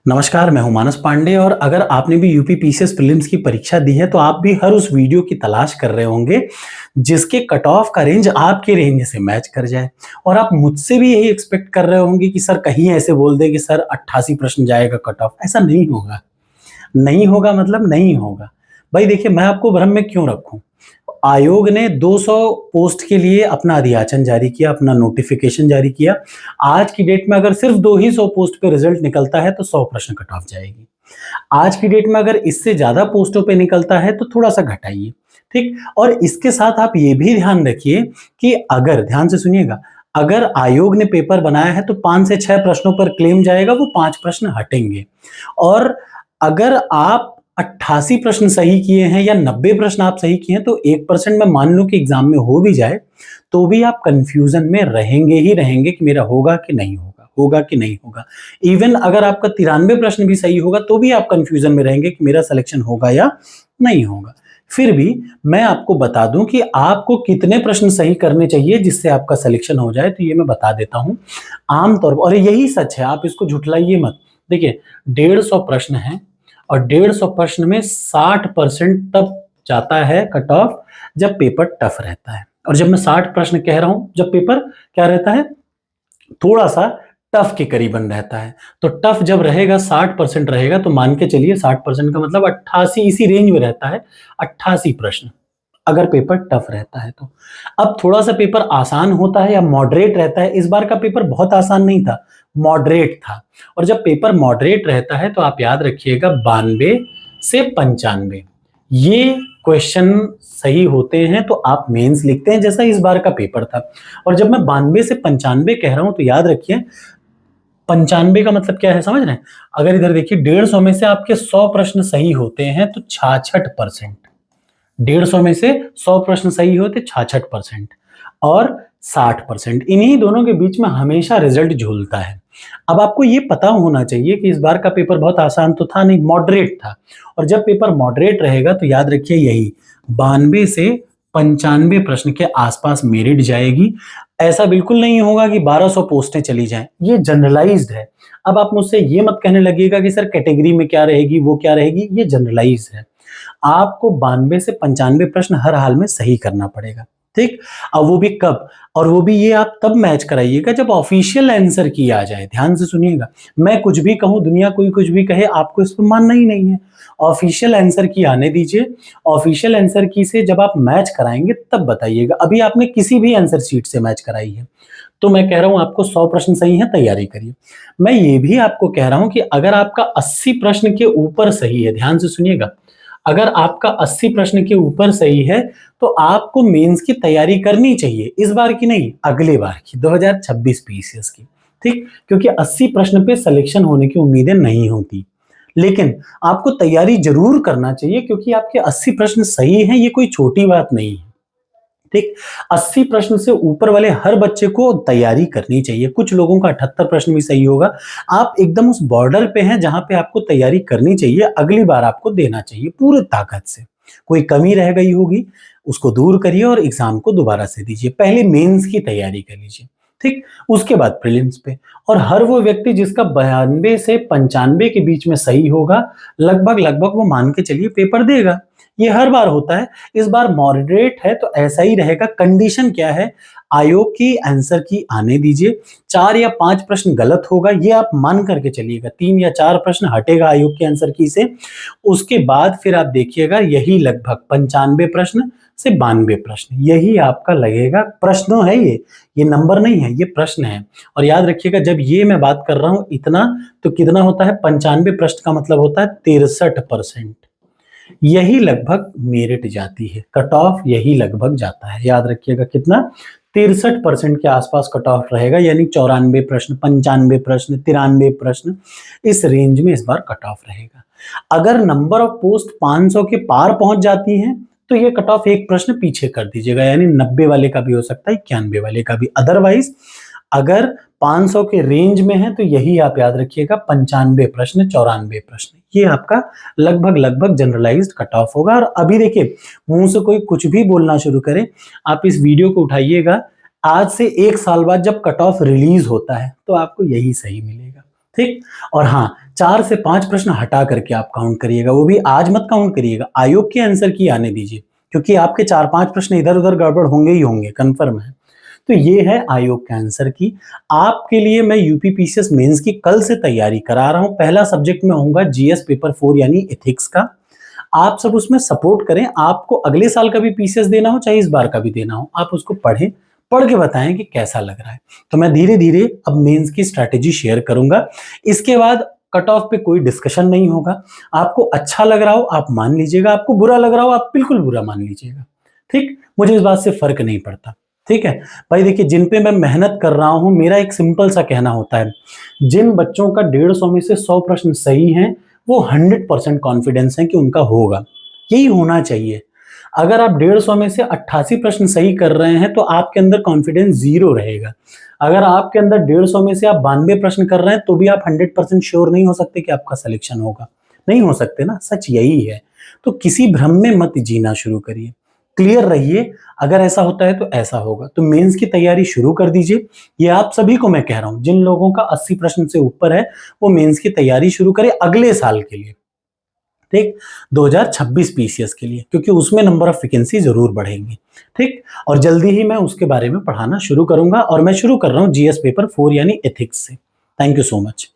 नमस्कार, मैं हूं मानस पांडे और अगर आपने भी यूपी पीसीएस प्रीलिम्स की परीक्षा दी है तो आप भी हर उस वीडियो की तलाश कर रहे होंगे जिसके कट ऑफ का रेंज आपके रेंज से मैच कर जाए। और आप मुझसे भी यही एक्सपेक्ट कर रहे होंगे कि सर कहीं ऐसे बोल दे कि सर 88 प्रश्न जाएगा कट ऑफ। ऐसा नहीं होगा। नहीं होगा मतलब नहीं होगा। भाई देखिए, मैं आपको भ्रम में क्यों रखूं। आयोग ने 200 पोस्ट के लिए अपना अधियाचन जारी किया, अपना नोटिफिकेशन जारी किया। आज की डेट में अगर सिर्फ 2 ही 100 पोस्ट पे रिजल्ट निकलता है तो 100 प्रश्न कट ऑफ जाएगी। आज की डेट में अगर इससे ज्यादा पोस्टों पे निकलता है तो थोड़ा सा घटाइए। ठीक। और इसके साथ आप ये भी ध्यान रखिए कि अगर, ध्यान से सुनिएगा, अगर आयोग ने पेपर बनाया है तो 5 से 6 प्रश्नों पर क्लेम जाएगा, वो 5 प्रश्न हटेंगे। और अगर आप 88 प्रश्न सही किए हैं या 90 प्रश्न आप सही किए हैं तो 1% में मान लो कि एग्जाम में हो भी जाए तो भी आप कंफ्यूजन में रहेंगे ही रहेंगे कि मेरा होगा कि नहीं होगा, होगा कि नहीं होगा। इवन अगर आपका 93 प्रश्न भी सही होगा तो भी आप कंफ्यूजन में रहेंगे कि मेरा सिलेक्शन होगा या नहीं होगा। फिर भी मैं आपको बता दूं कि आपको कितने प्रश्न सही करने चाहिए जिससे आपका सिलेक्शन हो जाए, तो ये मैं बता देता हूं। आमतौर पर, और यही सच है, आप इसको झुठलाइए मत। देखिए, 150 प्रश्न है और 150 प्रश्न में 60% तब जाता है कट ऑफ जब पेपर टफ रहता है। और जब मैं 60 प्रश्न कह रहा हूं, जब पेपर क्या रहता है, थोड़ा सा टफ के करीबन रहता है। तो टफ जब रहेगा, 60% रहेगा, तो मान के चलिए 60% का मतलब 88, इसी रेंज में रहता है 88 प्रश्न, अगर पेपर टफ रहता है तो। अब थोड़ा सा पेपर आसान होता है या मॉडरेट रहता है। इस बार का पेपर बहुत आसान नहीं था, मॉडरेट था। और जब पेपर मॉडरेट रहता है तो आप याद रखिएगा 92 से 95 ये क्वेश्चन सही होते हैं तो आप मेंस लिखते हैं, जैसा इस बार का पेपर था। और जब मैं 92 से 95 कह रहा हूं तो याद रखिए 95 का मतलब क्या है, समझ रहे हैं। अगर इधर देखिए 150 में से आपके 100 प्रश्न सही होते हैं तो 66%। 150 में से 100 प्रश्न सही होते 66% और 60%, इन्हीं दोनों के बीच में हमेशा रिजल्ट झूलता है। अब आपको ये पता होना चाहिए कि इस बार का पेपर बहुत आसान तो था नहीं, मॉडरेट था। और जब पेपर मॉडरेट रहेगा तो याद रखिए यही 92 से 95 प्रश्न के आसपास मेरिट जाएगी। ऐसा बिल्कुल नहीं होगा कि 1200 पोस्टें चली जाएं, ये जनरलाइज्ड है। अब आप मुझसे ये मत कहने लगिएगा कि सर कैटेगरी में क्या रहेगी, वो क्या रहेगी, ये जनरलाइज्ड है। आपको 92 से 95 प्रश्न हर हाल में सही करना पड़ेगा। ठीक। अब वो भी कब, और वो भी ये आप तब मैच कराइएगा जब ऑफिशियल आंसर की आ जाए। ध्यान से सुनिएगा, मैं कुछ भी कहूं, दुनिया कोई कुछ भी कहे, आपको इस पर मानना ही नहीं है। ऑफिशियल आंसर की आने दीजिए। ऑफिशियल आंसर की से जब आप मैच कराएंगे तब बताइएगा। अभी आपने किसी भी आंसर शीट से मैच कराई है तो मैं कह रहा हूं आपको 100 प्रश्न सही है, तैयारी करिए। मैं ये भी आपको कह रहा हूं कि अगर आपका 80 प्रश्न के ऊपर सही है, ध्यान से सुनिएगा, अगर आपका 80 प्रश्न के ऊपर सही है तो आपको मेंस की तैयारी करनी चाहिए, इस बार की नहीं, अगले बार की, 2026 पीसीएस की। ठीक। क्योंकि 80 प्रश्न पे सिलेक्शन होने की उम्मीदें नहीं होती, लेकिन आपको तैयारी जरूर करना चाहिए क्योंकि आपके 80 प्रश्न सही हैं, ये कोई छोटी बात नहीं है। ठीक। 80 प्रश्न से ऊपर वाले हर बच्चे को तैयारी करनी चाहिए। कुछ लोगों का 78 प्रश्न भी सही होगा। आप एकदम उस बॉर्डर पे हैं जहां पे आपको तैयारी करनी चाहिए, अगली बार आपको देना चाहिए पूरी ताकत से। कोई कमी रह गई होगी उसको दूर करिए और एग्जाम को दोबारा से दीजिए। पहले मेंस की तैयारी कर लीजिए, ठीक, उसके बाद प्रीलिम्स पे। और हर वो व्यक्ति जिसका 92 से 95 के बीच में सही होगा, लगभग लगभग वो मान के चलिए पेपर देगा। ये हर बार होता है, इस बार मॉडरेट है तो ऐसा ही रहेगा। कंडीशन क्या है, आयोग की आंसर की आने दीजिए। 4 या 5 प्रश्न गलत होगा, ये आप मान करके चलिएगा। 3 या 4 प्रश्न हटेगा आयोग के आंसर की से। उसके बाद फिर आप देखिएगा यही लगभग 95 प्रश्न से 92 प्रश्न, यही आपका लगेगा। प्रश्न है ये नंबर नहीं है, ये प्रश्न है। और याद रखिएगा जब ये मैं बात कर रहा हूं इतना, तो कितना होता है, 95 प्रश्न का मतलब होता है 63%। यही लगभग मेरिट जाती है, कट ऑफ यही लगभग जाता है। याद रखिएगा कितना, 63% के आसपास कट ऑफ रहेगा, यानी 94 प्रश्न, 95 प्रश्न, 93 प्रश्न, इस रेंज में इस बार कट ऑफ रहेगा। अगर नंबर ऑफ पोस्ट 500 के पार पहुंच जाती हैं तो ये कट ऑफ एक प्रश्न पीछे कर दीजिएगा, यानी 90 वाले का भी हो सकता है, 91 वाले का भी। अदरवाइज अगर 500 के रेंज में है तो यही आप याद रखिएगा, 95 प्रश्न, 94 प्रश्न, ये आपका लगभग लगभग जनरलाइज्ड कट ऑफ होगा। और अभी देखिए, मुंह से कोई कुछ भी बोलना शुरू करे, आप इस वीडियो को उठाइएगा, आज से 1 साल बाद जब कट ऑफ रिलीज होता है तो आपको यही सही मिलेगा। ठीक। और हाँ, 4 से 5 प्रश्न हटा करके आप काउंट करिएगा, वो भी आज मत काउंट करिएगा, आयोग के आंसर की आने दीजिए, क्योंकि आपके 4-5 प्रश्न इधर-उधर गड़बड़ होंगे ही होंगे, कन्फर्म है। तो ये है आयोग के आंसर की। आपके लिए मैं यूपी पीसीएस मेंस की कल से तैयारी करा रहा हूँ। पहला सब्जेक्ट में होगा जीएस पेपर 4 यानी एथिक्स का। आप सब उसमें सपोर्ट करें। आपको अगले साल का भी पीसीएस देना हो, चाहे इस बार का भी देना हो, आप उसको पढ़ें, पढ़ के बताएं कि कैसा लग रहा है। तो मैं धीरे-धीरे अब मेंस की स्ट्रैटेजी शेयर करूंगा। इसके बाद कट ऑफ पे कोई डिस्कशन नहीं होगा। आपको अच्छा लग रहा हो आप मान लीजिएगा, आपको बुरा लग रहा हो आप बिल्कुल बुरा मान लीजिएगा। ठीक? मुझे इस बात से फर्क नहीं पड़ता। ठीक है? भाई देखिए, जिन पे मैं मेहनत कर रहा हूं, मेरा एक सिंपल सा कहना होता है, जिन बच्चों का 150 में से 100 प्रश्न सही हैं, वो 100% कॉन्फिडेंस है कि उनका होगा। यही होना चाहिए। अगर आप 150 में से 88 प्रश्न सही कर रहे हैं, तो आपके अंदर कॉन्फिडेंस 0 रहेगा। अगर आपके अंदर 150 में से आप 92 प्रश्न कर रहे हैं, तो भी आप 100% श्योर नहीं हो सकते कि आपका सिलेक्शन होगा। नहीं हो सकते ना, सच यही है। तो किसी भ्रम में मत जीना शुरू करिए। क्लियर रहिए, अगर ऐसा होता है तो ऐसा होगा। तो मेंस की तैयारी शुरू कर दीजिए। ये आप सभी को मैं कह रहा हूं, जिन लोगों का 80 प्रश्न से ऊपर है, वो मेंस की तैयारी शुरू करें अगले साल के लिए। ठीक? 2026 पीसीएस के लिए, क्योंकि उसमें नंबर ऑफ वैकेंसी जरूर बढ़ेंगी। ठीक? और जल्दी ही मैं उसके बारे में पढ़ाना शुरू करूंगा, और मैं शुरू कर रहा हूं जीएस पेपर 4 यानी एथिक्स से। Thank you so much.